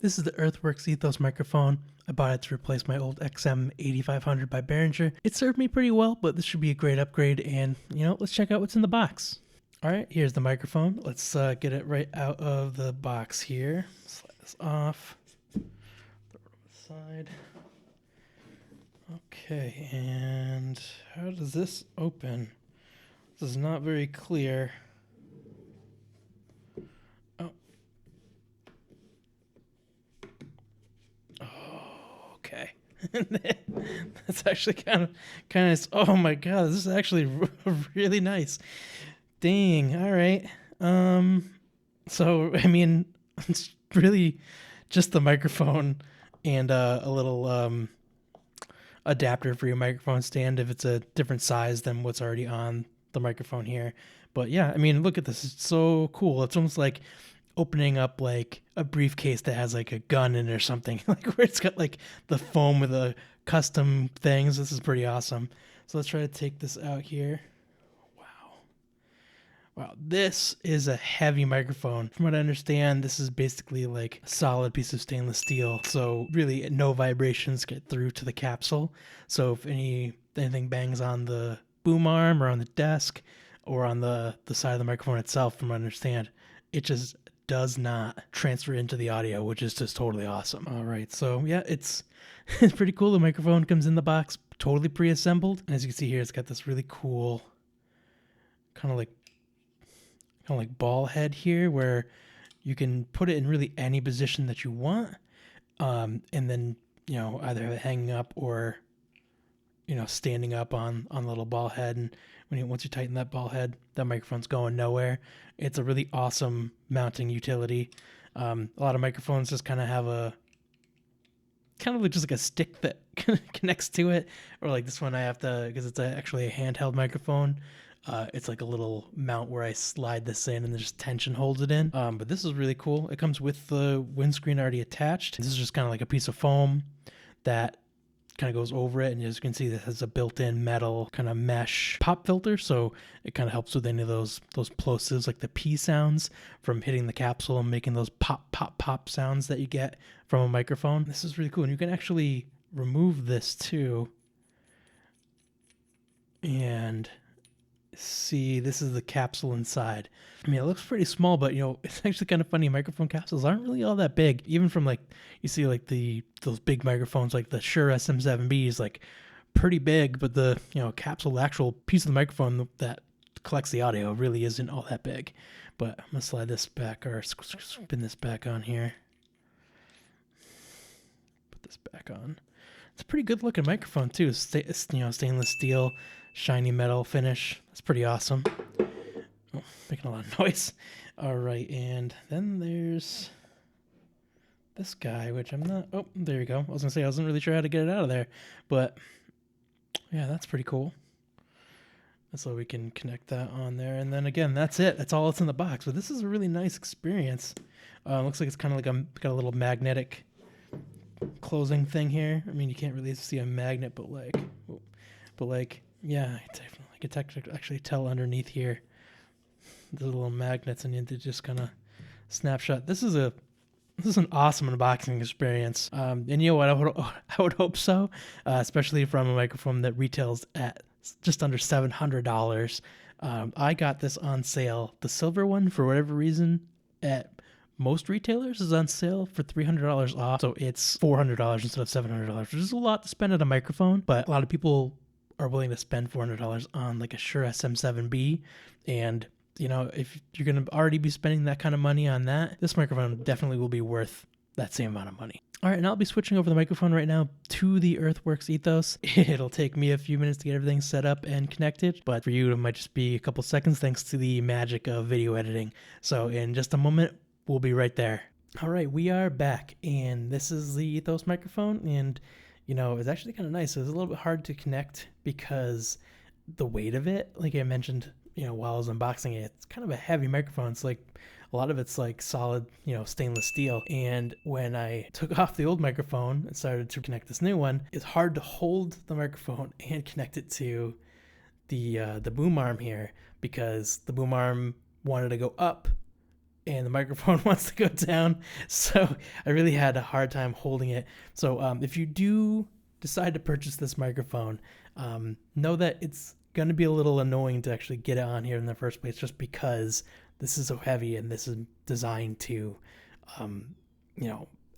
This is the Earthworks Ethos microphone. I bought it to replace my old XM8500 by Behringer. It served me pretty well, but this should be a great upgrade, and, let's check out what's in the box. Alright, here's the microphone. Let's get it right out of the box here. Slide this off. Throw it on the side. Okay, and how does this open? This is not very clear. Okay. That's actually kind of nice. Oh my god, this is actually really nice. Dang. All right. So I mean, it's really just the microphone and a little adapter for your microphone stand if it's a different size than what's already on the microphone here. But yeah, I mean, look at this. It's so cool. It's almost like opening up like a briefcase that has like a gun in it or something, like where it's got like the foam with the custom things. This is pretty awesome. So let's try to take this out here. Wow, this is a heavy microphone. From what I understand, this is basically like a solid piece of stainless steel. So really no vibrations get through to the capsule. So if anything bangs on the boom arm or on the desk or on the side of the microphone itself, from what I understand, it just does not transfer into the audio, which is just totally awesome. All right, so yeah, it's pretty cool. The microphone comes in the box totally pre-assembled. And as you can see here, it's got this really cool kind of like ball head here where you can put it in really any position that you want, and then either have it hanging up or standing up on the little ball head. And once you tighten that ball head, that microphone's going nowhere. It's a really awesome mounting utility. A lot of microphones just kind of have a just like a stick that connects to it, or like this one I have to, because it's actually a handheld microphone. It's like a little mount where I slide this in and just tension holds it in. But this is really cool. It comes with the windscreen already attached. This is just kind of like a piece of foam that kind of goes over it. And as you can see, this has a built-in metal kind of mesh pop filter. So it kind of helps with any of those plosives, like the P sounds from hitting the capsule and making those pop, pop, pop sounds that you get from a microphone. This is really cool. And you can actually remove this too. And see, this is the capsule inside. I mean, it looks pretty small, but it's actually kind of funny. Microphone capsules aren't really all that big. Even from like, you see like those big microphones, like the Shure SM7B is like pretty big, but the capsule, the actual piece of the microphone that collects the audio, really isn't all that big. But I'm gonna slide this back, or spin this back on here. Put this back on. It's a pretty good looking microphone too. Stainless steel, shiny metal finish. That's pretty awesome. Oh, making a lot of noise. All right, and then there's this guy, which I'm not. Oh, there you go. I was gonna say I wasn't really sure how to get it out of there, but yeah, that's pretty cool. So we can connect that on there, and then again, that's it. That's all that's in the box. But this is a really nice experience. Looks like it's kind of like got a little magnetic closing thing here. I mean, you can't really see a magnet, but yeah, I can actually tell underneath here the little magnets, and you just kind of snapshot. This is an awesome unboxing experience. And you know what? I would hope so, especially from a microphone that retails at just under $700. I got this on sale. The silver one, for whatever reason, at most retailers is on sale for $300 off. So it's $400 instead of $700, which is a lot to spend on a microphone, but a lot of people are willing to spend $400 on like a Shure SM7B. And if you're going to already be spending that kind of money on that, this microphone definitely will be worth that same amount of money. All right, and I'll be switching over the microphone right now to the Earthworks Ethos. It'll take me a few minutes to get everything set up and connected, but for you, it might just be a couple seconds thanks to the magic of video editing. So in just a moment, we'll be right there. All right, we are back, and this is the Ethos microphone, and it's actually kind of nice. It's a little bit hard to connect because the weight of it, like I mentioned, while I was unboxing it, it's kind of a heavy microphone. It's like a lot of it's like solid, stainless steel. And when I took off the old microphone and started to connect this new one, it's hard to hold the microphone and connect it to the boom arm here, because the boom arm wanted to go up and the microphone wants to go down. So I really had a hard time holding it. So if you do decide to purchase this microphone, know that it's going to be a little annoying to actually get it on here in the first place, just because this is so heavy and this is designed to,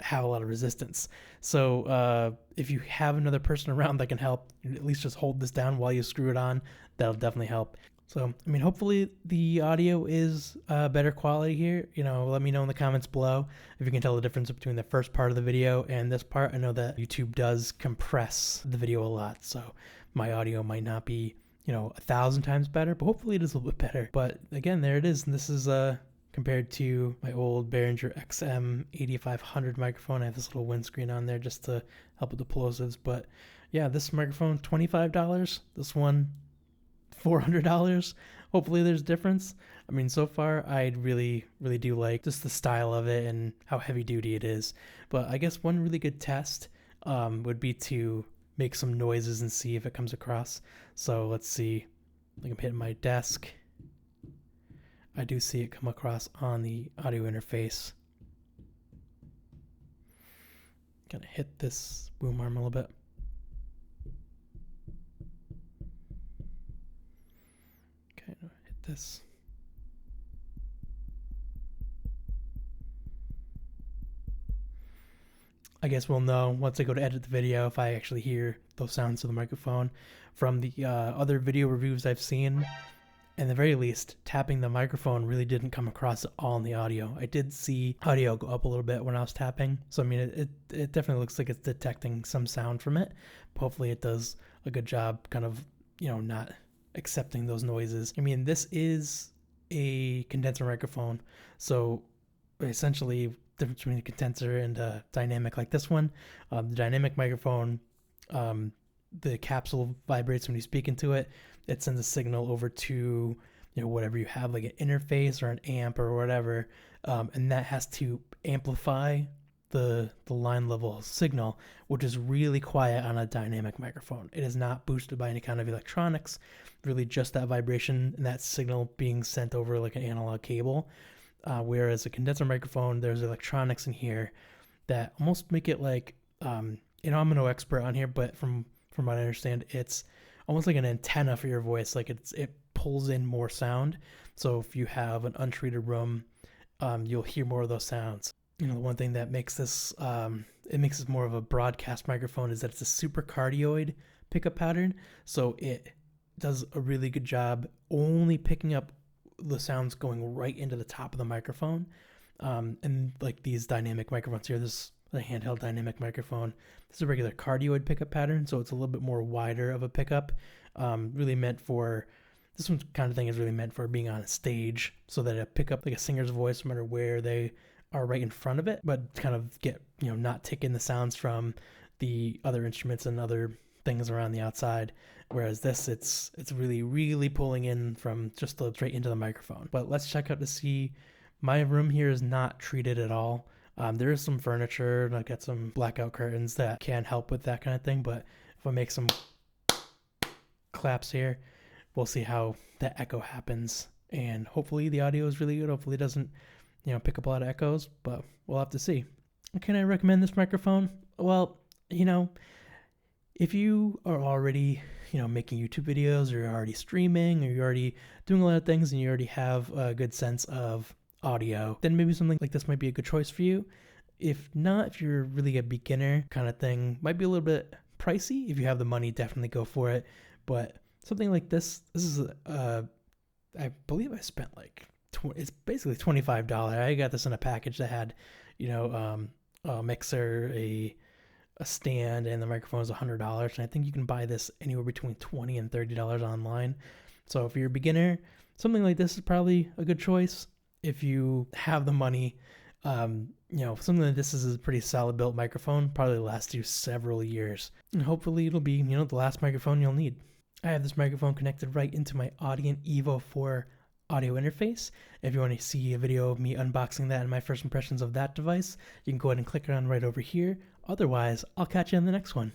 have a lot of resistance. So if you have another person around that can help, at least just hold this down while you screw it on, that'll definitely help. So, I mean, hopefully the audio is better quality here. Let me know in the comments below if you can tell the difference between the first part of the video and this part. I know that YouTube does compress the video a lot, so my audio might not be, 1,000 times better, but hopefully it is a little bit better. But again, there it is. And this is compared to my old Behringer XM 8500 microphone. I have this little windscreen on there just to help with the plosives. But yeah, this microphone, $25. This one, $400. Hopefully there's a difference. I mean, so far I really do like just the style of it and how heavy duty it is. But I guess one really good test would be to make some noises and see if it comes across. So let's see. Like I'm hitting my desk. I do see it come across on the audio interface. Gonna hit this boom arm a little bit. Okay, hit this. I guess we'll know once I go to edit the video if I actually hear those sounds of the microphone. From the other video reviews I've seen, at the very least, tapping the microphone really didn't come across at all in the audio. I did see audio go up a little bit when I was tapping. So, I mean, it definitely looks like it's detecting some sound from it. But hopefully it does a good job kind of, not accepting those noises. I mean, this is a condenser microphone. So, essentially, the difference between a condenser and a dynamic like this one. The dynamic microphone, the capsule vibrates when you speak into it. It sends a signal over to whatever you have, like an interface or an amp or whatever, and that has to amplify the line level signal, which is really quiet on a dynamic microphone. It is not boosted by any kind of electronics, really just that vibration and that signal being sent over like an analog cable. Whereas a condenser microphone, there's electronics in here that almost make it like, I'm no expert on here, but from what I understand, it's almost like an antenna for your voice. Like it pulls in more sound. So if you have an untreated room, you'll hear more of those sounds. The one thing that makes this, it makes it more of a broadcast microphone is that it's a super cardioid pickup pattern. So it does a really good job only picking up the sounds going right into the top of the microphone. And like these dynamic microphones here, this the handheld dynamic microphone. This is a regular cardioid pickup pattern, so it's a little bit more wider of a pickup. Really meant for, this one kind of thing is really meant for being on a stage so that it pick up like a singer's voice no matter where they are right in front of it, but kind of get, not take in the sounds from the other instruments and other things around the outside. Whereas this, it's really pulling in from just straight into the microphone. But let's check out to see. My room here is not treated at all. There is some furniture, and I've got some blackout curtains that can help with that kind of thing. But if I make some claps here, we'll see how that echo happens. And hopefully the audio is really good. Hopefully it doesn't, pick up a lot of echoes, but we'll have to see. Can I recommend this microphone? Well, if you are already, making YouTube videos, or you're already streaming, or you're already doing a lot of things and you already have a good sense of audio, then maybe something like this might be a good choice for you. If not, if you're really a beginner kind of thing, might be a little bit pricey. If you have the money, definitely go for it. But something like this is, I believe I spent like, it's basically $25. I got this in a package that had, a mixer, a stand, and the microphone is $100. And I think you can buy this anywhere between $20 and $30 online. So if you're a beginner, something like this is probably a good choice. If you have the money, something like this is a pretty solid built microphone, probably lasts you several years. And hopefully it'll be, the last microphone you'll need. I have this microphone connected right into my Audient Evo 4 audio interface. If you want to see a video of me unboxing that and my first impressions of that device, you can go ahead and click it on right over here. Otherwise, I'll catch you in the next one.